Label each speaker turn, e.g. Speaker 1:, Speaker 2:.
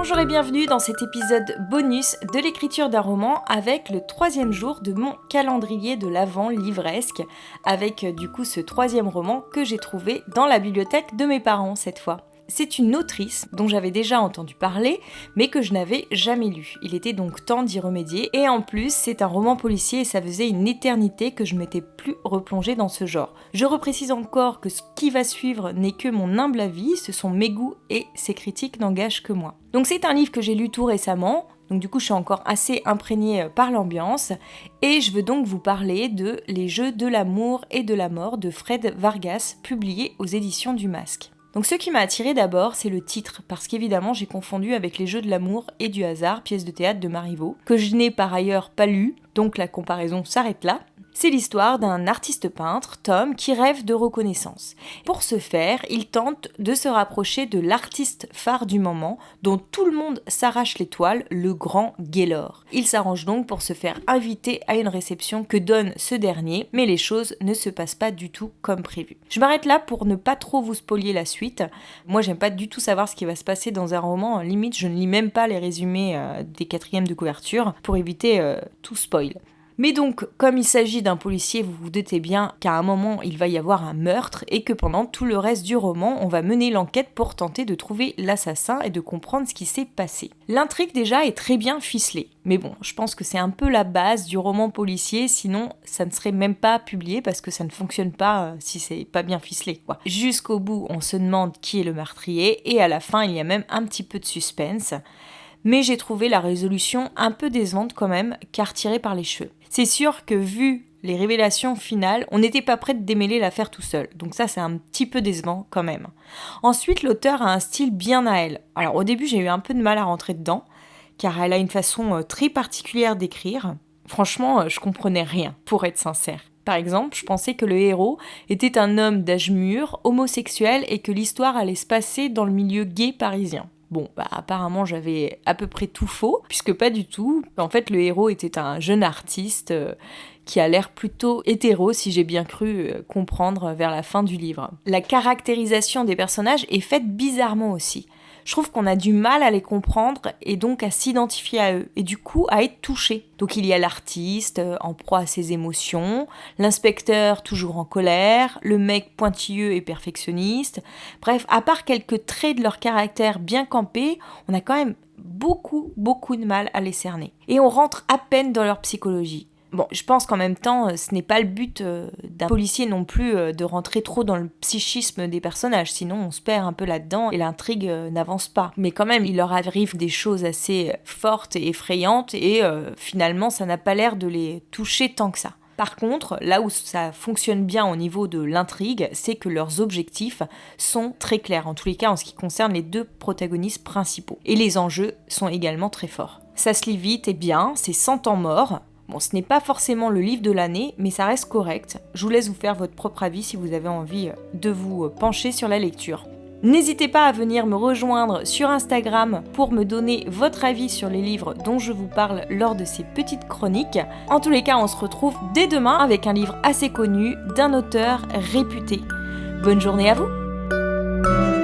Speaker 1: Bonjour et bienvenue dans cet épisode bonus de l'écriture d'un roman avec le 3e jour de mon calendrier de l'Avent livresque, avec du coup ce 3e roman que j'ai trouvé dans la bibliothèque de mes parents cette fois. C'est une autrice dont j'avais déjà entendu parler, mais que je n'avais jamais lu. Il était donc temps d'y remédier, et en plus, c'est un roman policier et ça faisait une éternité que je m'étais plus replongée dans ce genre. Je reprécise encore que ce qui va suivre n'est que mon humble avis, ce sont mes goûts et ces critiques n'engagent que moi. Donc c'est un livre que j'ai lu tout récemment, donc du coup je suis encore assez imprégnée par l'ambiance, et je veux donc vous parler de Les Jeux de l'amour et de la mort de Fred Vargas, publié aux éditions du Masque. Donc ce qui m'a attiré d'abord, c'est le titre, parce qu'évidemment j'ai confondu avec Les Jeux de l'amour et du hasard, pièce de théâtre de Marivaux, que je n'ai par ailleurs pas lu, donc la comparaison s'arrête là. C'est l'histoire d'un artiste peintre, Tom, qui rêve de reconnaissance. Pour ce faire, il tente de se rapprocher de l'artiste phare du moment, dont tout le monde s'arrache les toiles, le grand Gaylord. Il s'arrange donc pour se faire inviter à une réception que donne ce dernier, mais les choses ne se passent pas du tout comme prévu. Je m'arrête là pour ne pas trop vous spoiler la suite. Moi, j'aime pas du tout savoir ce qui va se passer dans un roman. Limite, je ne lis même pas les résumés des 4e de couverture pour éviter tout spoil. Mais donc, comme il s'agit d'un policier, vous vous doutez bien qu'à un moment, il va y avoir un meurtre et que pendant tout le reste du roman, on va mener l'enquête pour tenter de trouver l'assassin et de comprendre ce qui s'est passé. L'intrigue déjà est très bien ficelée. Mais bon, je pense que c'est un peu la base du roman policier, sinon ça ne serait même pas publié parce que ça ne fonctionne pas si c'est pas bien ficelé, quoi. Jusqu'au bout, on se demande qui est le meurtrier et à la fin, il y a même un petit peu de suspense. Mais j'ai trouvé la résolution un peu décevante quand même, car tirée par les cheveux. C'est sûr que vu les révélations finales, on n'était pas prêt de démêler l'affaire tout seul, donc ça c'est un petit peu décevant quand même. Ensuite, l'auteur a un style bien à elle. Alors au début j'ai eu un peu de mal à rentrer dedans, car elle a une façon très particulière d'écrire. Franchement, je comprenais rien, pour être sincère. Par exemple, je pensais que le héros était un homme d'âge mûr, homosexuel, et que l'histoire allait se passer dans le milieu gay parisien. Bon, apparemment j'avais à peu près tout faux, puisque pas du tout. En fait, le héros était un jeune artiste qui a l'air plutôt hétéro, si j'ai bien cru comprendre vers la fin du livre. La caractérisation des personnages est faite bizarrement aussi. Je trouve qu'on a du mal à les comprendre et donc à s'identifier à eux, et du coup à être touché. Donc il y a l'artiste en proie à ses émotions, l'inspecteur toujours en colère, le mec pointilleux et perfectionniste. Bref, à part quelques traits de leur caractère bien campés, on a quand même beaucoup de mal à les cerner. Et on rentre à peine dans leur psychologie. Bon, je pense qu'en même temps, ce n'est pas le but d'un policier non plus de rentrer trop dans le psychisme des personnages, sinon on se perd un peu là-dedans et l'intrigue n'avance pas. Mais quand même, il leur arrive des choses assez fortes et effrayantes et finalement, ça n'a pas l'air de les toucher tant que ça. Par contre, là où ça fonctionne bien au niveau de l'intrigue, c'est que leurs objectifs sont très clairs, en tous les cas en ce qui concerne les 2 protagonistes principaux. Et les enjeux sont également très forts. Ça se lit vite et bien, c'est 100 ans mort. Bon, ce n'est pas forcément le livre de l'année, mais ça reste correct. Je vous laisse vous faire votre propre avis si vous avez envie de vous pencher sur la lecture. N'hésitez pas à venir me rejoindre sur Instagram pour me donner votre avis sur les livres dont je vous parle lors de ces petites chroniques. En tous les cas, on se retrouve dès demain avec un livre assez connu d'un auteur réputé. Bonne journée à vous!